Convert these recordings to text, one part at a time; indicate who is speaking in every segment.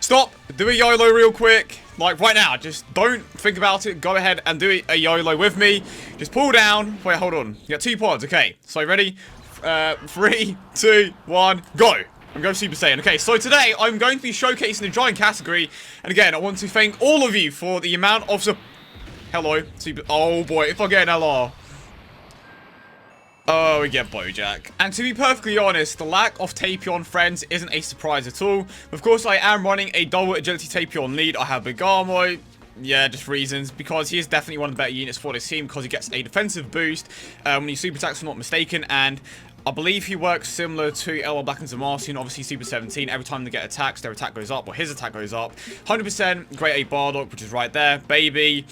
Speaker 1: Stop. Do a YOLO real quick. Like, right now. Just don't think about it. Go ahead and do a YOLO with me. Just pull down. Wait, hold on. You got 2 pods. Okay. So, ready? 3, 2, 1, go. I'm going Super Saiyan. Okay, so today I'm going to be showcasing the giant category. And again, I want to thank all of you for the amount of Hello. Super. Oh boy, if I get an LR. Oh, we get Bojack. And to be perfectly honest, the lack of Tapion friends isn't a surprise at all. Of course, I am running a double agility Tapion lead. I have Bergamo. Yeah, just reasons. Because he is definitely one of the better units for this team because he gets a defensive boost when he super attacks, if I'm not mistaken. And I believe he works similar to LR Black and Zamarcian, obviously Super 17. Every time they get attacks, their attack goes up, or his attack goes up. 100% Great Ape Bardock, which is right there. Baby.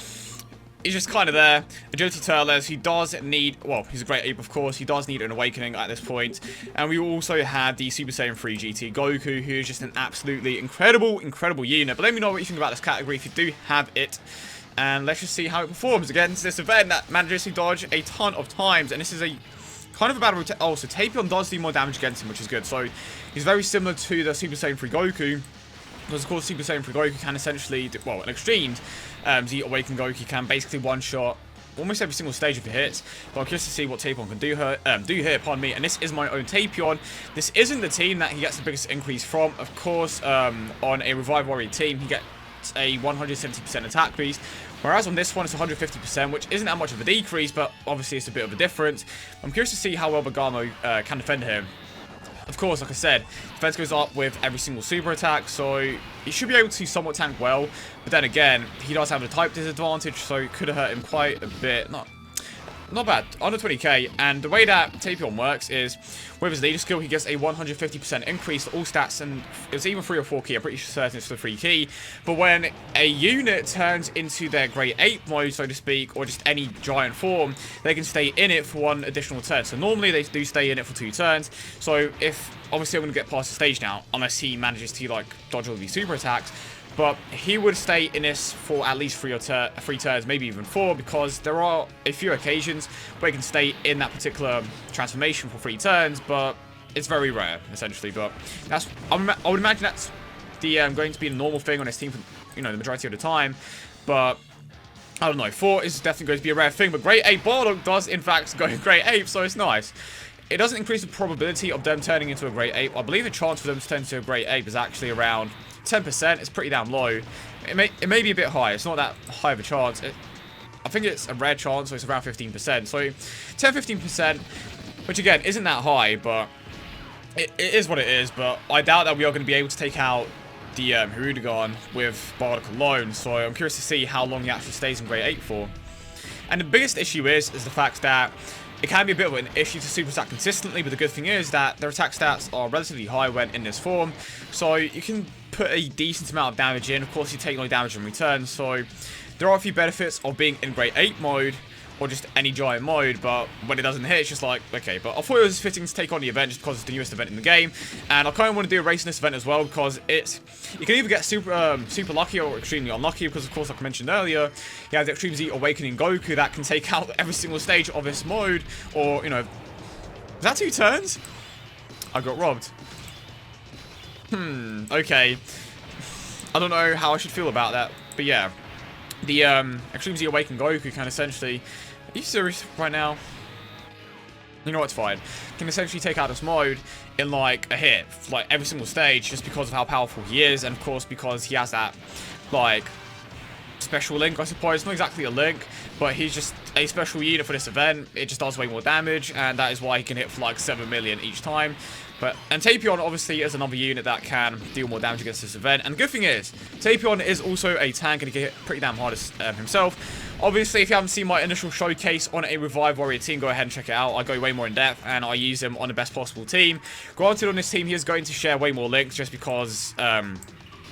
Speaker 1: He's just kind of there. Agility Turles, he does need, well, he's a Great Ape, of course. He does need an awakening at this point. And we also had the Super Saiyan 3 GT Goku, who is just an absolutely incredible unit. But let me know what you think about this category if you do have it. And let's just see how it performs against this event that manages to dodge a ton of times. And this is a kind of a bad rotation. Oh, so Tapion does do more damage against him, which is good. So he's very similar to the Super Saiyan 3 Goku. Because, of course, Super Saiyan 3 Goku can essentially, well, in exchange, the Awakened Goku can basically one-shot almost every single stage of the hits. But I'm curious to see what Tapion can do here, pardon me. And this is my own Tapion. This isn't the team that he gets the biggest increase from. Of course, on a Revive Warrior team, he gets a 170% attack boost. Whereas on this one, it's 150%, which isn't that much of a decrease, but obviously it's a bit of a difference. I'm curious to see how well Bergamo can defend him. Of course, like I said, defense goes up with every single super attack, so he should be able to somewhat tank well. But then again, he does have a type disadvantage, so it could have hurt him quite a bit. Not bad, under 20k, and the way that Tapion works is, with his leader skill, he gets a 150% increase to all stats, and it's even 3 or 4 key, I'm pretty certain it's the 3 key, but when a unit turns into their Great Ape mode, so to speak, or just any giant form, they can stay in it for 1 additional turn. So normally they do stay in it for 2 turns, so if, obviously I'm going to get past the stage now, unless he manages to, like, dodge all these super attacks, but he would stay in this for at least 3 turns, maybe even 4, because there are a few occasions where he can stay in that particular transformation for 3 turns, but it's very rare, essentially. But that's, I would imagine that's the going to be a normal thing on his team for, you know, the majority of the time. But I don't know, 4 is definitely going to be a rare thing. But Great Ape Bardock does in fact go Great Ape, so it's nice. It doesn't increase the probability of them turning into a Great Ape. I believe the chance for them to turn into a Great Ape is actually around 10%. It's pretty damn low. It may be a bit high. It's not that high of a chance. I think it's a rare chance, so it's around 15%. So 10-15%, which again isn't that high, but it is what it is. But I doubt that we are going to be able to take out the Hirudegarn with Bardock alone. So I'm curious to see how long he actually stays in Great Ape for. And the biggest issue is the fact that it can be a bit of an issue to super attack consistently, but the good thing is that their attack stats are relatively high when in this form, so you can put a decent amount of damage in. Of course, you take no damage in return, so there are a few benefits of being in Great Ape mode, or just any giant mode, but when it doesn't hit, it's just like, okay. But I thought it was fitting to take on the event just because it's the newest event in the game, and I kind of want to do a race in this event as well, because you can either get super lucky or extremely unlucky, because of course, like I mentioned earlier, you have the Extreme Z Awakening Goku that can take out every single stage of this mode, or, you know, is that 2 turns? I got robbed. Okay. I don't know how I should feel about that, but yeah. The Extreme Z Awakened Goku can essentially... Are you serious right now? You know what's fine. Can essentially take out this mode in like a hit, like every single stage, just because of how powerful he is, and of course because he has that like special link, I suppose. It's not exactly a link, but he's just a special unit for this event. It just does way more damage, and that is why he can hit for like 7 million each time. And Tapion obviously is another unit that can deal more damage against this event. And the good thing is, Tapion is also a tank and he can hit pretty damn hard himself. Obviously, if you haven't seen my initial showcase on a Revive Warrior team, go ahead and check it out. I go way more in depth and I use him on the best possible team. Granted, on this team, he is going to share way more links just because I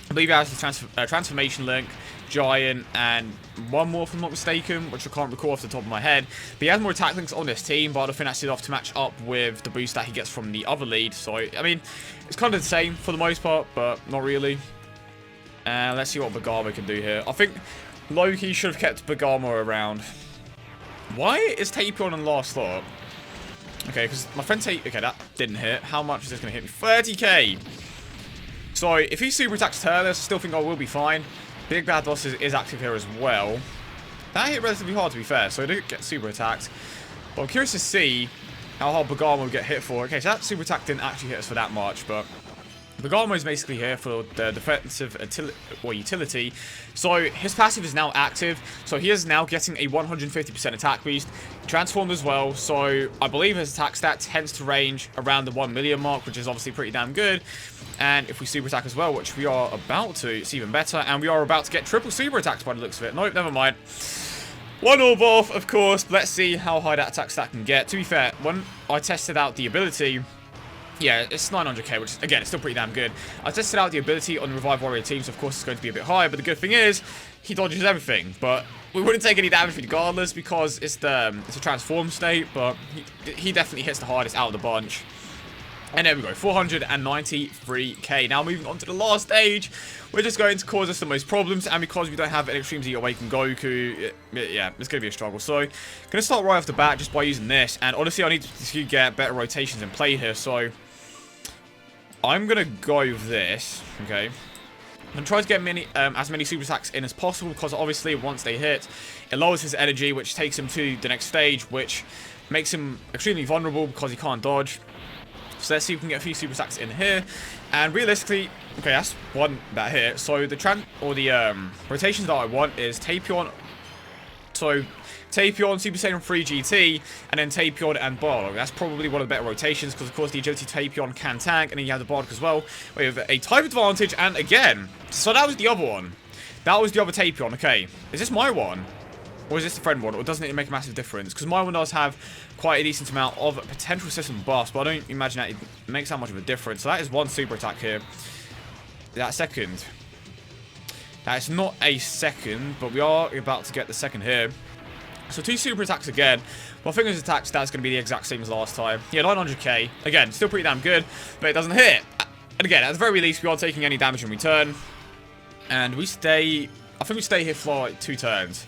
Speaker 1: believe he has the transformation link, giant, and one more if I'm not mistaken, which I can't recall off the top of my head. But he has more attack links on this team, but I don't think that's enough to match up with the boost that he gets from the other lead. So, I mean, it's kind of the same for the most part, but not really. And let's see what Bergamo can do here. I think Loki should have kept Bergamo around. Why is Tapion in last slot? Okay, because my friend okay, that didn't hit. How much is this going to hit me? 30k! So if he super attacks Turles, I still think I will be fine. Big Bad Boss is active here as well. That hit relatively hard, to be fair, so I didn't get super attacked. But I'm curious to see how hard Bergamo will get hit for. Okay, so that super attack didn't actually hit us for that much, but Bergamo is basically here for the defensive utility. So his passive is now active, so he is now getting a 150% attack boost. Transformed as well, so I believe his attack stat tends to range around the 1 million mark, which is obviously pretty damn good. And if we super attack as well, which we are about to, it's even better. And we are about to get triple super attacks by the looks of it. Nope, never mind. One orb off, of course. Let's see how high that attack stat can get. To be fair, when I tested out the ability, yeah, it's 900k, which, again, it's still pretty damn good. I tested out the ability on the Revive Warrior team, so of course it's going to be a bit higher. But the good thing is, he dodges everything. But we wouldn't take any damage regardless because it's a transform state. But he definitely hits the hardest out of the bunch. And there we go, 493k. Now moving on to the last stage, we're just going to cause us the most problems. And because we don't have an Extreme Z Awakened Goku, yeah, it's going to be a struggle. So, going to start right off the bat just by using this. And honestly, I need to get better rotations in play here. So, I'm going to go with this, okay. I'm going to try to get as many super attacks in as possible. Because obviously, once they hit, it lowers his energy, which takes him to the next stage. Which makes him extremely vulnerable because he can't dodge. So let's see if we can get a few super attacks in here. And realistically, okay, that's one that hit. So the rotations that I want is Tapion. So Tapion, Super Saiyan 3 GT, and then Tapion and Bardock. That's probably one of the better rotations because, of course, the agility Tapion can tank, and then you have the Bardock as well with a type advantage. And again, so that was the other one. That was the other Tapion. Okay, is this my one? Or is this the friend one? Or doesn't it make a massive difference? Because my one does have quite a decent amount of potential system buffs, but I don't imagine that it makes that much of a difference. So that is one super attack here. That second. That is not a second, but we are about to get the second here. So two super attacks again. Well, I think his attack stat's going to be the exact same as last time. Yeah, 900k. Again, still pretty damn good, but it doesn't hit. And again, at the very least, we aren't taking any damage in return. And we stay... I think we stay here for like 2 turns.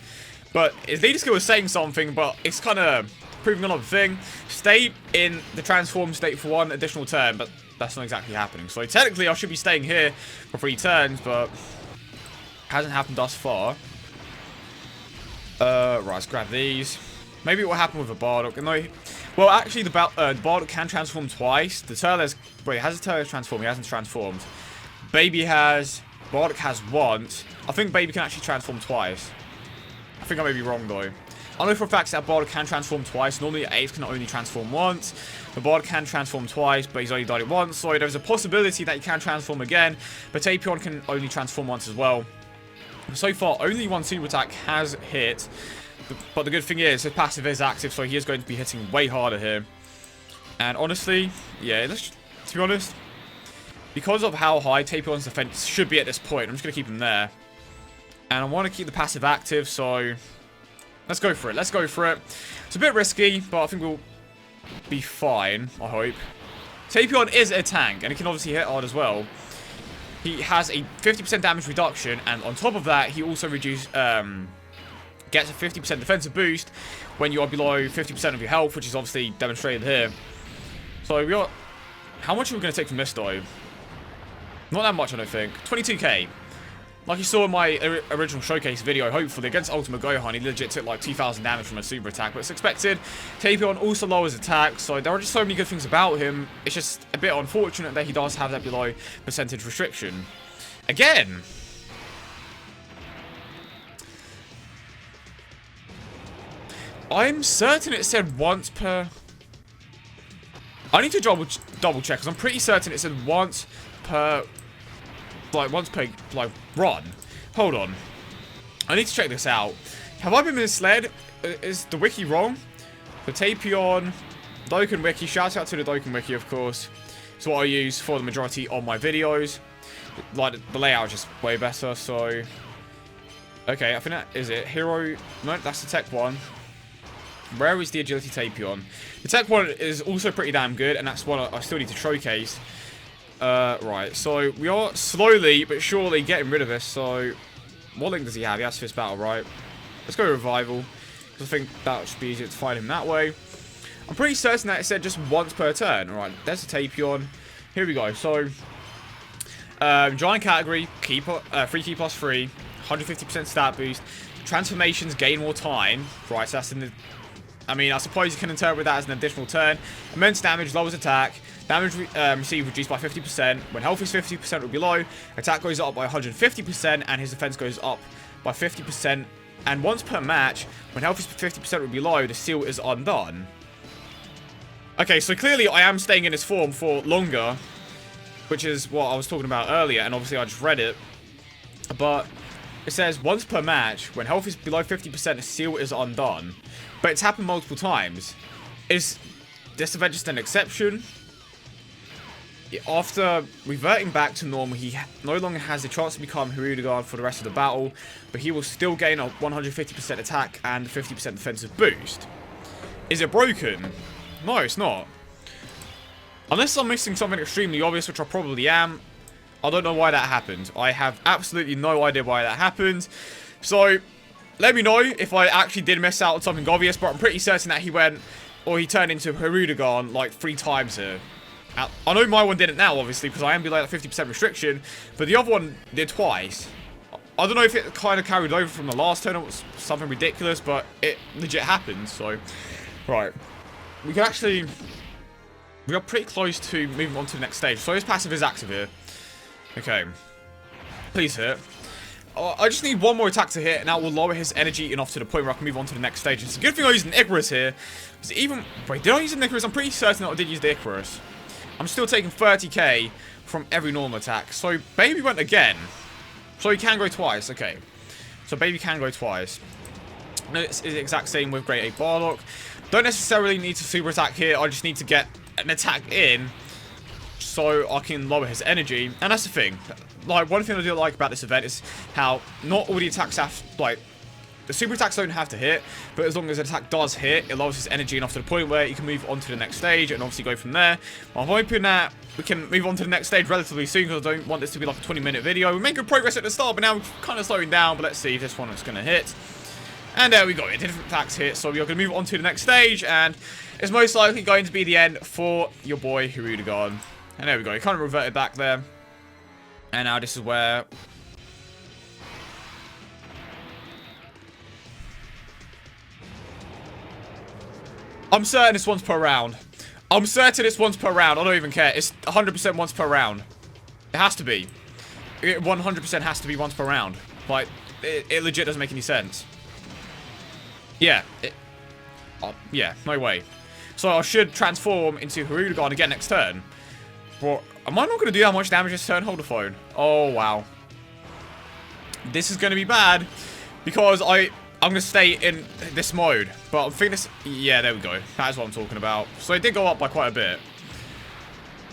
Speaker 1: But his leader skill is saying something, but it's kind of proving another thing. Stay in the transform state for 1 additional turn, but that's not exactly happening. So technically, I should be staying here for 3 turns, but hasn't happened thus far. Right, let's grab these. Maybe it will happen with a Bardock. No, well, actually, the Bardock can transform twice. The Turles, wait, has a Turles transformed? He hasn't transformed. Baby has, Bardock has once. I think Baby can actually transform twice. I think I may be wrong, though. I know for a fact that Bardock can transform twice. Normally, Apes can only transform once. The Bardock can transform twice, but he's only done it once. So there's a possibility that he can transform again. But Tapion can only transform once as well. So far, only 1 super attack has hit. But the good thing is, his passive is active, so he is going to be hitting way harder here. And honestly, yeah, to be honest, because of how high Tapion's defense should be at this point, I'm just going to keep him there. And I want to keep the passive active, so let's go for it. Let's go for it. It's a bit risky, but I think we'll be fine, I hope. Tapion is a tank, and he can obviously hit hard as well. He has a 50% damage reduction, and on top of that, he also gets a 50% defensive boost when you are below 50% of your health, which is obviously demonstrated here. So we got... How much are we going to take from this, though? Not that much, I don't think. 22k. Like you saw in my original showcase video, hopefully, against Ultimate Gohan, he legit took like 2,000 damage from a super attack, but it's expected. Tapion also lowers attack, so there are just so many good things about him. It's just a bit unfortunate that he does have that below percentage restriction. Again! I'm certain it said once per... I need to double check, because I'm pretty certain it said once per... once per, run. Hold on. I need to check this out. Have I been misled? Is the wiki wrong? The Tapion Dokkan wiki. Shout out to the Dokkan wiki, of course. It's what I use for the majority of my videos. Like, the layout is just way better, so... Okay, I think that is it. Hero... No, that's the tech one. Where is the agility Tapion? The tech one is also pretty damn good, and that's one I still need to showcase. Right, so we are slowly but surely getting rid of this. So, what link does he have? He has Fist Battle, right? Let's go Revival, because I think that should be easier to find him that way. I'm pretty certain that it said just once per turn. Alright, there's a Tapion. Here we go. So, Giant category, free key plus 3, 150% stat boost. Transformations gain more time. Right, so that's in the... I mean, I suppose you can interpret that as an additional turn. Immense damage, lowers attack. Damage received reduced by 50%. When health is 50% or below, attack goes up by 150% and his defense goes up by 50%. And once per match, when health is 50% or below, the seal is undone. Okay, so clearly I am staying in this form for longer, which is what I was talking about earlier, and obviously I just read it. But it says once per match, when health is below 50%, the seal is undone. But it's happened multiple times. Is this event just an exception? After reverting back to normal, he no longer has the chance to become Hirudegarn for the rest of the battle, but he will still gain a 150% attack and 50% defensive boost. Is it broken? No, it's not. Unless I'm missing something extremely obvious, which I probably am. I don't know why that happened. I have absolutely no idea why that happened. So, let me know if I actually did miss out on something obvious, but I'm pretty certain that he turned into Hirudegarn like 3 times here. I know my one didn't now, obviously, because I am below that 50% restriction, but the other one did twice. I don't know if it kind of carried over from the last turn or was something ridiculous, but it legit happened, so... Right. We are pretty close to moving on to the next stage. So his passive is active here. Okay. Please hit. I just need one more attack to hit, and that will lower his energy enough to the point where I can move on to the next stage. It's a good thing I used an Icarus here. Wait, did I use an Icarus? I'm pretty certain that I did use the Icarus. I'm still taking 30k from every normal attack. So Baby went again. So he can go twice. Okay. So Baby can go twice. No, it's the exact same with Great Ape Bardock. Don't necessarily need to super attack here. I just need to get an attack in so I can lower his energy. And that's the thing. Like, one thing I do like about this event is how not all the attacks have, like, the super attacks don't have to hit, but as long as an attack does hit, it lowers his energy enough to the point where you can move on to the next stage and obviously go from there. I'm hoping that we can move on to the next stage relatively soon, because I don't want this to be like a 20-minute video. We made good progress at the start, but now we're kind of slowing down. But let's see if this one is going to hit. And there we go. It different attacks hit, so we are going to move on to the next stage, and it's most likely going to be the end for your boy Hirudegarn. And there we go. He kind of reverted back there. And now this is where... I'm certain it's once per round. I'm certain it's once per round. I don't even care. It's 100% once per round. It has to be. It 100% has to be once per round. Like, it legit doesn't make any sense. Yeah. Yeah, no way. So I should transform into Hirudegarn again next turn. But am I not going to do that much damage this turn? Hold the phone. Oh, wow. This is going to be bad. Because I'm going to stay in this mode. But I'm thinking this... Yeah, there we go. That is what I'm talking about. So it did go up by quite a bit.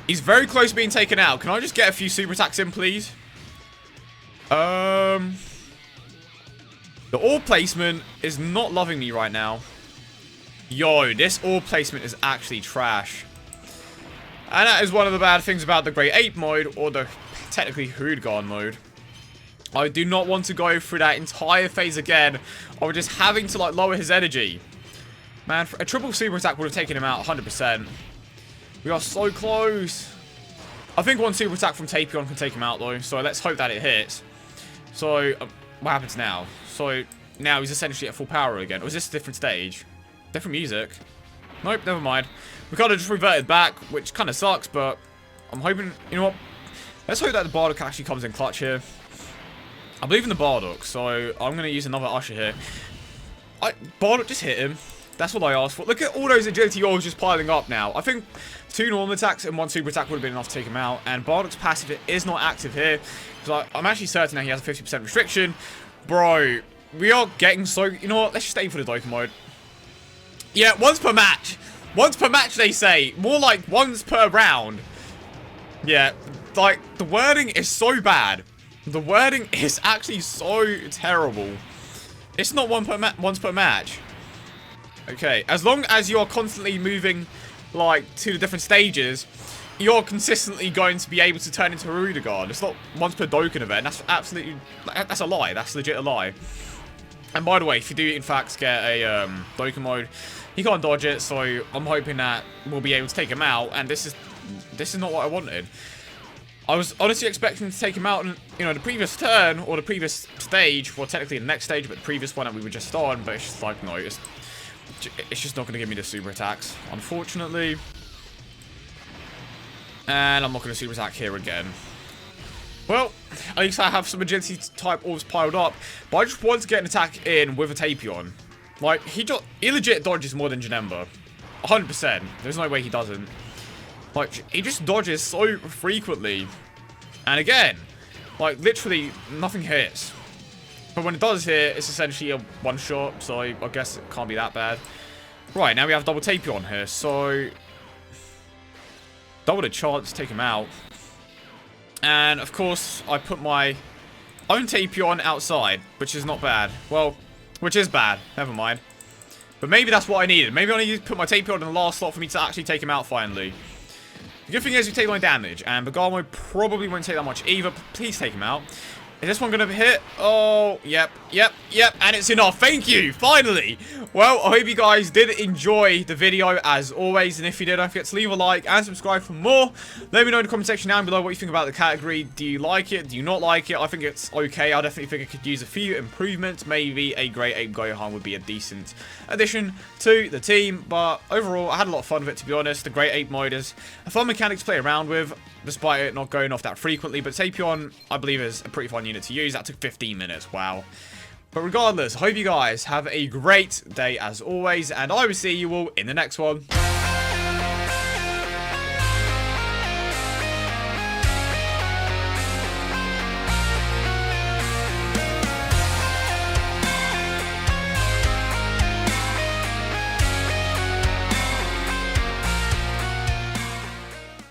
Speaker 1: He's very close to being taken out. Can I just get a few super attacks in, please? The orb placement is not loving me right now. Yo, this orb placement is actually trash. And that is one of the bad things about the Great Ape mode, or the technically Hirudegarn mode. I do not want to go through that entire phase again of just having to, like, lower his energy. Man, a triple super attack would have taken him out 100%. We are so close. I think one super attack from Tapion can take him out, though, so let's hope that it hits. So, what happens now? So, now he's essentially at full power again. Or is this a different stage? Different music? Nope, never mind. We kind of just reverted back, which kind of sucks, but I'm hoping... You know what? Let's hope that the Bardock actually comes in clutch here. I believe in the Bardock, so I'm going to use another Usher here. Bardock, just hit him. That's what I asked for. Look at all those agility rolls just piling up now. I think 2 normal attacks and 1 super attack would have been enough to take him out. And Bardock's passive is not active here. So I'm actually certain that he has a 50% restriction. Bro, we are getting so... You know what? Let's just aim for the Dokkan mode. Yeah, once per match. Once per match, they say. More like once per round. Yeah, like, the wording is so bad. The wording is actually so terrible. It's not once per match. Okay, as long as you're constantly moving, like, to the different stages, you're consistently going to be able to turn into Hirudegarn. It's not once per Dokkan event. That's absolutely... That's a lie. That's legit a lie. And by the way, if you do, in fact, get a Dokkan mode, he can't dodge it, so I'm hoping that we'll be able to take him out, and this is not what I wanted. I was honestly expecting to take him out in, you know, the previous turn, or the previous stage, well, technically the next stage, but the previous one that we were just on, but it's just like, no, it's just not going to give me the super attacks, unfortunately. And I'm not going to super attack here again. Well, at least I have some agility type orbs piled up, but I just want to get an attack in with a Tapion. Like, he legit dodges more than Janemba. 100%. There's no way he doesn't. Like, he just dodges so frequently. And again, like, literally nothing hits. But when it does hit, it's essentially a one-shot, so I guess it can't be that bad. Right, now we have double Tapion here, so double the chance to take him out. And, of course, I put my own Tapion outside, which is not bad. Well, which is bad. Never mind. But maybe that's what I needed. Maybe I needed to put my Tapion in the last slot for me to actually take him out finally. The good thing is we take my damage, and Bergamo probably won't take that much either. Please take him out. Is this one going to hit? Oh, yep, and it's enough. Thank you, finally. Well, I hope you guys did enjoy the video as always, and if you did, don't forget to leave a like and subscribe for more. Let me know in the comment section down below what you think about the category. Do you like it? Do you not like it? I think it's okay. I definitely think it could use a few improvements. Maybe a Great Ape Gohan would be a decent addition to the team, but overall, I had a lot of fun with it, to be honest. The Great Ape mode is a fun mechanic to play around with, despite it not going off that frequently. But Tapion, I believe, is a pretty fun unit to use. That took 15 minutes. Wow. But regardless, I hope you guys have a great day as always, and I will see you all in the next one.